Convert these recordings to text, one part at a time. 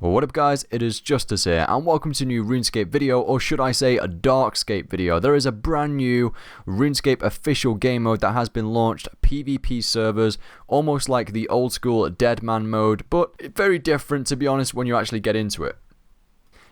Well, what up guys, it is Justice here, and welcome to a new RuneScape video, or should I say a DarkScape video. There is a brand new RuneScape official game mode that has been launched, PvP servers, almost like the old school Dead Man mode, but very different to be honest when you actually get into it.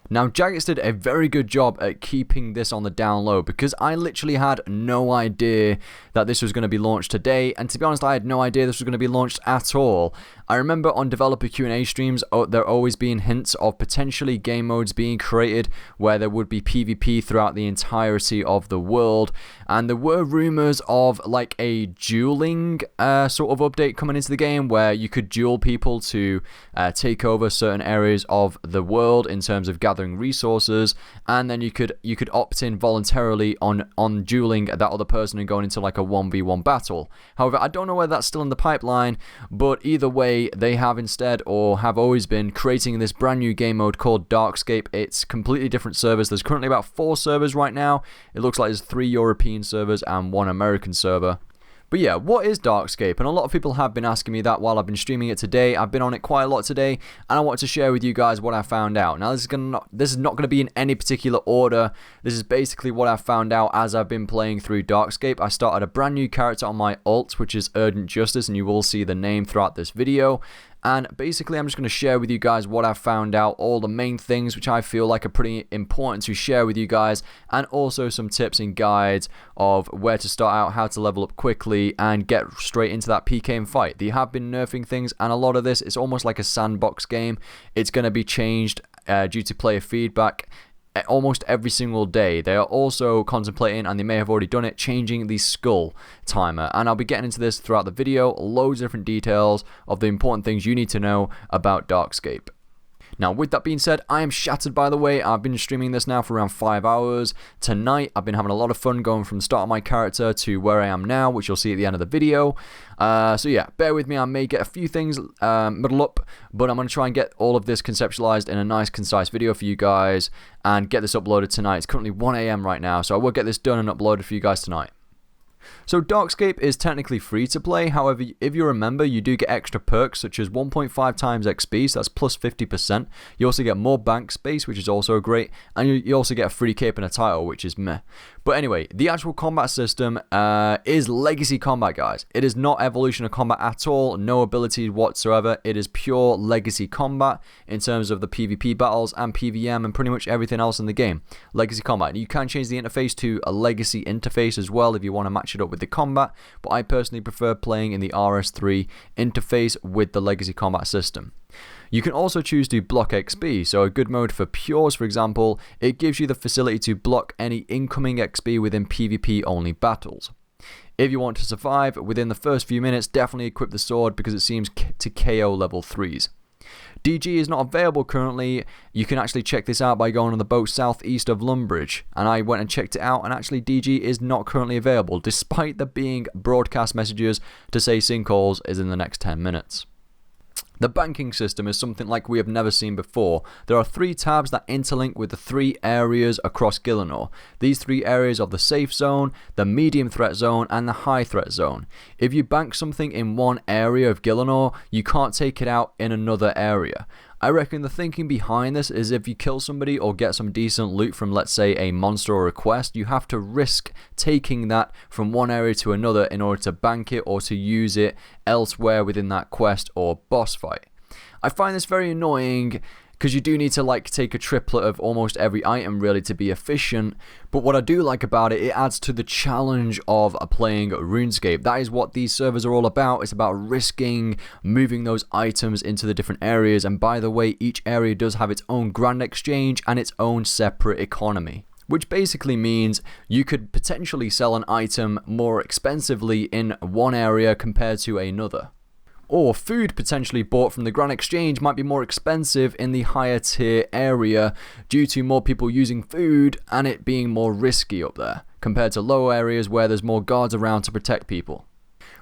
Now, Jagex did a very good job at keeping this on the down low because I literally had no idea that this was going to be launched today, and to be honest, I had no idea this was going to be launched at all. I remember on developer Q&A streams, there always being hints of potentially game modes being created where there would be PvP throughout the entirety of the world, and there were rumors of like a dueling sort of update coming into the game where you could duel people to take over certain areas of the world in terms of gathering resources, and then you could opt in voluntarily on dueling that other person and going into like a 1v1 battle. However, I don't know whether that's still in the pipeline, but either way, they have instead, or have always been, creating this brand new game mode called DarkScape. It's completely different servers. There's currently about 4 servers right now. It looks like there's 3 European servers and 1 American server. But yeah, what is DarkScape? And a lot of people have been asking me that while I've been streaming it today. I've been on it quite a lot today, and I want to share with you guys what I found out. Now, this is not going to be in any particular order. This is basically what I found out as I've been playing through DarkScape. I started a brand new character on my alt, which is Urgent Justice, and you will see the name throughout this video. And basically, I'm just going to share with you guys what I found out, all the main things which I feel like are pretty important to share with you guys, and also some tips and guides of where to start out, how to level up quickly, and get straight into that PKM fight. They have been nerfing things, and a lot of this is almost like a sandbox game. It's going to be changed due to player feedback almost every single day. They are also contemplating, and they may have already done it, changing the skull timer, and I'll be getting into this throughout the video, loads of different details of the important things you need to know about DarkScape. Now, with that being said, I am shattered, by the way. I've been streaming this now for around 5 hours. Tonight, I've been having a lot of fun going from the start of my character to where I am now, which you'll see at the end of the video. So yeah, bear with me. I may get a few things muddled up, but I'm going to try and get all of this conceptualized in a nice, concise video for you guys and get this uploaded tonight. It's currently 1 AM right now, so I will get this done and uploaded for you guys tonight. So DarkScape is technically free to play. However, if you remember, you do get extra perks such as 1.5 times XP, so that's plus 50%. You also get more bank space, which is also great, and you also get a free cape and a title, which is meh. But anyway, the actual combat system is legacy combat, guys. It is not evolution of combat at all, no abilities whatsoever. It is pure legacy combat in terms of the PvP battles and PvM and pretty much everything else in the game. Legacy combat. You can change the interface to a legacy interface as well if you want to match it up with the combat, but I personally prefer playing in the RS3 interface with the legacy combat system. You can also choose to block XP, so a good mode for pures, for example, it gives you the facility to block any incoming XP within PvP only battles. If you want to survive within the first few minutes, definitely equip the sword because it seems to KO level 3s. DG is not available currently. You can actually check this out by going on the boat southeast of Lumbridge, and I went and checked it out, and actually DG is not currently available despite there being broadcast messages to say sinkholes is in the next 10 minutes. The banking system is something like we have never seen before. There are 3 tabs that interlink with the 3 areas across Gielinor. These 3 areas are the safe zone, the medium threat zone, and the high threat zone. If you bank something in one area of Gielinor, you can't take it out in another area. I reckon the thinking behind this is if you kill somebody or get some decent loot from, let's say, a monster or a quest, you have to risk taking that from one area to another in order to bank it or to use it elsewhere within that quest or boss fight. I find this very annoying because you do need to like take a triplet of almost every item really to be efficient, but what I do like about it, it adds to the challenge of playing RuneScape. That is what these servers are all about. It's about risking moving those items into the different areas, and by the way, each area does have its own grand exchange and its own separate economy, which basically means you could potentially sell an item more expensively in one area compared to another. Or food potentially bought from the Grand Exchange might be more expensive in the higher tier area due to more people using food and it being more risky up there, compared to lower areas where there's more guards around to protect people.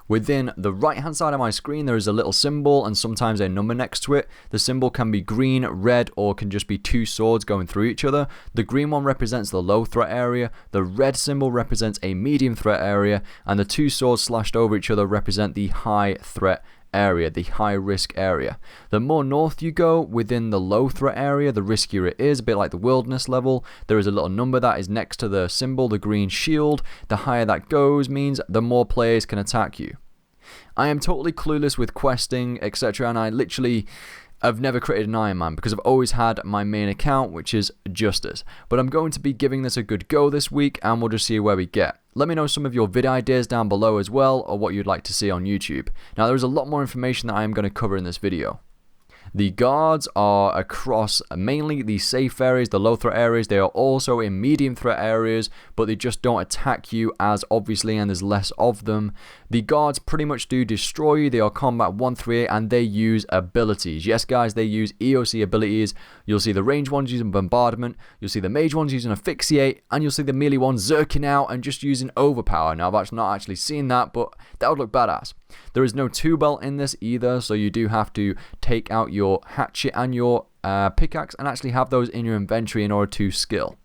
Within the right hand side of my screen there is a little symbol and sometimes a number next to it. The symbol can be green, red, or can just be 2 swords going through each other. The green one represents the low threat area, the red symbol represents a medium threat area, and the 2 swords slashed over each other represent the high threat area, the high risk area. The more north you go within the low threat area, the riskier it is, a bit like the wilderness level. There is a little number that is next to the symbol, the green shield. The higher that goes means the more players can attack you. I am totally clueless with questing, etc., and I literally have never created an Iron Man because I've always had my main account, which is Justice. But I'm going to be giving this a good go this week, and we'll just see where we get. Let me know some of your vid ideas down below as well, or what you'd like to see on YouTube. Now, there is a lot more information that I am going to cover in this video. The guards are across mainly the safe areas, the low threat areas. They are also in medium threat areas, but they just don't attack you as obviously, and there's less of them. The guards pretty much do destroy you. They are combat 138 and they use abilities. Yes guys, they use EOC abilities. You'll see the range ones using bombardment, you'll see the mage ones using asphyxiate, and you'll see the melee ones zerking out and just using overpower. Now I've actually not actually seen that, but that would look badass. There is no 2-belt in this either, so you do have to take out your hatchet and your pickaxe and actually have those in your inventory in order to skill.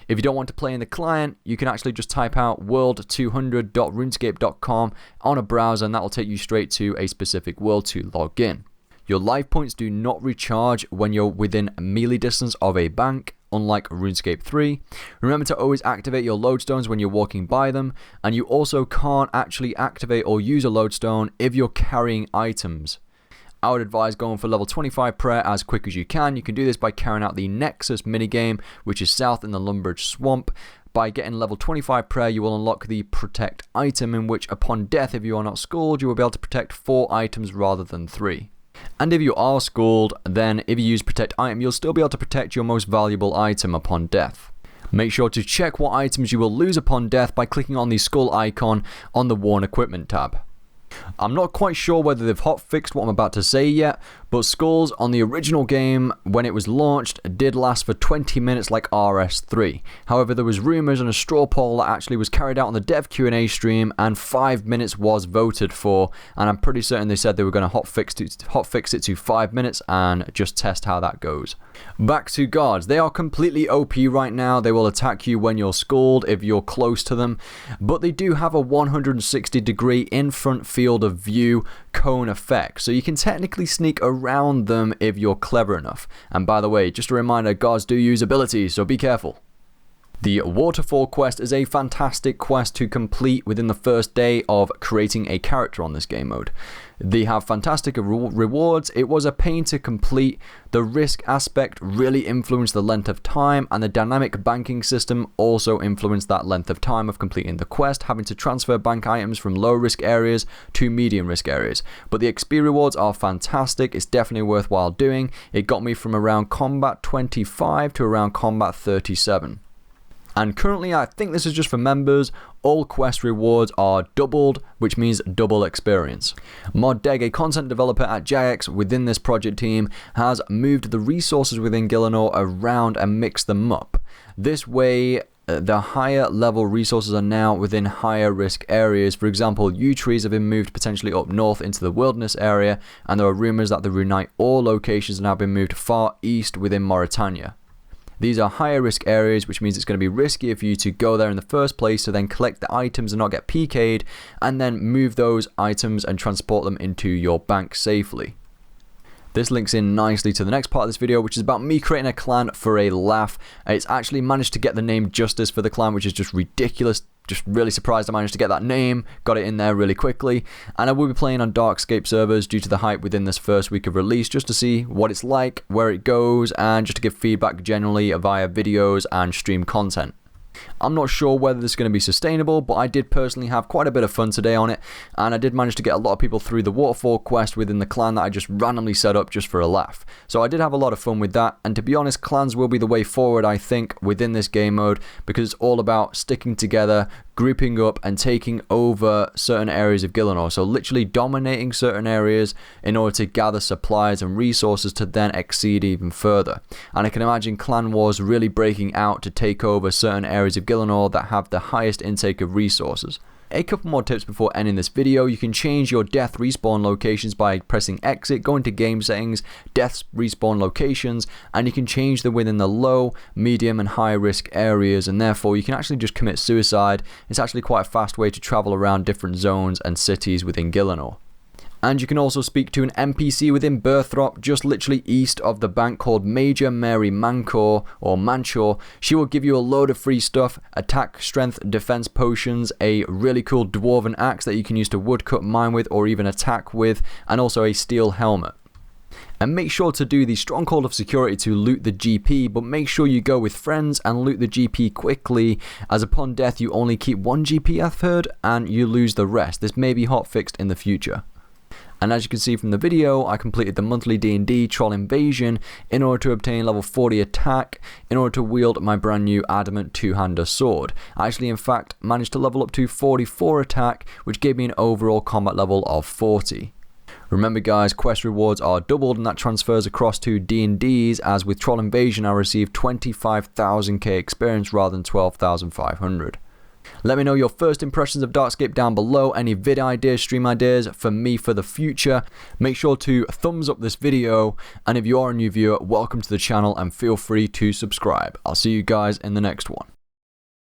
If you don't want to play in the client, you can actually just type out world200.runescape.com on a browser, and that will take you straight to a specific world to log in. Your life points do not recharge when you're within melee distance of a bank, unlike RuneScape 3. Remember to always activate your lodestones when you're walking by them, and you also can't actually activate or use a lodestone if you're carrying items. I would advise going for level 25 prayer as quick as you can. You can do this by carrying out the Nexus minigame, which is south in the Lumbridge Swamp. By getting level 25 prayer, you will unlock the protect item, in which upon death, if you are not schooled, you will be able to protect 4 items rather than 3. And if you are schooled, then if you use protect item, you'll still be able to protect your most valuable item upon death. Make sure to check what items you will lose upon death by clicking on the skull icon on the worn equipment tab. I'm not quite sure whether they've hotfixed what I'm about to say yet, but skulls on the original game when it was launched did last for 20 minutes like RS3. However, there was rumours and a straw poll that actually was carried out on the dev Q&A stream, and 5 minutes was voted for, and I'm pretty certain they said they were going to hotfix it to 5 minutes and just test how that goes. Back to guards. They are completely OP right now. They will attack you when you're skulled if you're close to them, but they do have a 160-degree in front field of view cone effect, so you can technically sneak around them if you're clever enough. And by the way, just a reminder, guards do use abilities, so be careful. The Waterfall quest is a fantastic quest to complete within the first day of creating a character on this game mode. They have fantastic rewards. It was a pain to complete. The risk aspect really influenced the length of time, and the dynamic banking system also influenced that length of time of completing the quest, having to transfer bank items from low risk areas to medium risk areas. But the XP rewards are fantastic. It's definitely worthwhile doing. It got me from around combat 25 to around combat 37. And currently, I think this is just for members, all quest rewards are doubled, which means double experience. ModDeg, a content developer at Jagex within this project team, has moved the resources within Gielinor around and mixed them up. This way, the higher level resources are now within higher risk areas. For example, yew trees have been moved potentially up north into the wilderness area, and there are rumours that the Runite ore locations have now been moved far east within Mauritania. These are higher risk areas, which means it's going to be riskier for you to go there in the first place, to then collect the items and not get PK'd, and then move those items and transport them into your bank safely. This links in nicely to the next part of this video, which is about me creating a clan for a laugh. It's actually managed to get the name Justice for the clan, which is just ridiculous. Just really surprised I managed to get that name, got it in there really quickly, and I will be playing on DarkScape servers due to the hype within this first week of release, just to see what it's like, where it goes, and just to give feedback generally via videos and stream content. I'm not sure whether this is going to be sustainable, but I did personally have quite a bit of fun today on it, and I did manage to get a lot of people through the Waterfall quest within the clan that I just randomly set up just for a laugh. So I did have a lot of fun with that, and to be honest, clans will be the way forward, I think, within this game mode, because it's all about sticking together, grouping up, and taking over certain areas of Gielinor. So literally dominating certain areas in order to gather supplies and resources to then exceed even further. And I can imagine clan wars really breaking out to take over certain areas of Gielinor that have the highest intake of resources. A couple more tips before ending this video. You can change your death respawn locations by pressing exit, go into game settings, death respawn locations, and you can change them within the low, medium and high risk areas, and therefore you can actually just commit suicide. It's actually quite a fast way to travel around different zones and cities within Gielinor. And you can also speak to an NPC within Birthrop, just literally east of the bank, called Major Mary Mancor, or Manchor. She will give you a load of free stuff, attack, strength, defense potions, a really cool dwarven axe that you can use to woodcut, mine with, or even attack with, and also a steel helmet. And make sure to do the Stronghold of Security to loot the GP, but make sure you go with friends and loot the GP quickly, as upon death you only keep 1 GP, I've heard, and you lose the rest. This may be hotfixed in the future. And as you can see from the video, I completed the monthly D&D Troll Invasion in order to obtain level 40 attack, in order to wield my brand new adamant two-hander sword. I actually in fact managed to level up to 44 attack, which gave me an overall combat level of 40. Remember guys, quest rewards are doubled and that transfers across to D&Ds, as with Troll Invasion I received 25,000k experience rather than 12,500. Let me know your first impressions of DarkScape down below, any vid ideas, stream ideas for me for the future. Make sure to thumbs up this video, and if you are a new viewer, welcome to the channel and feel free to subscribe. I'll see you guys in the next one.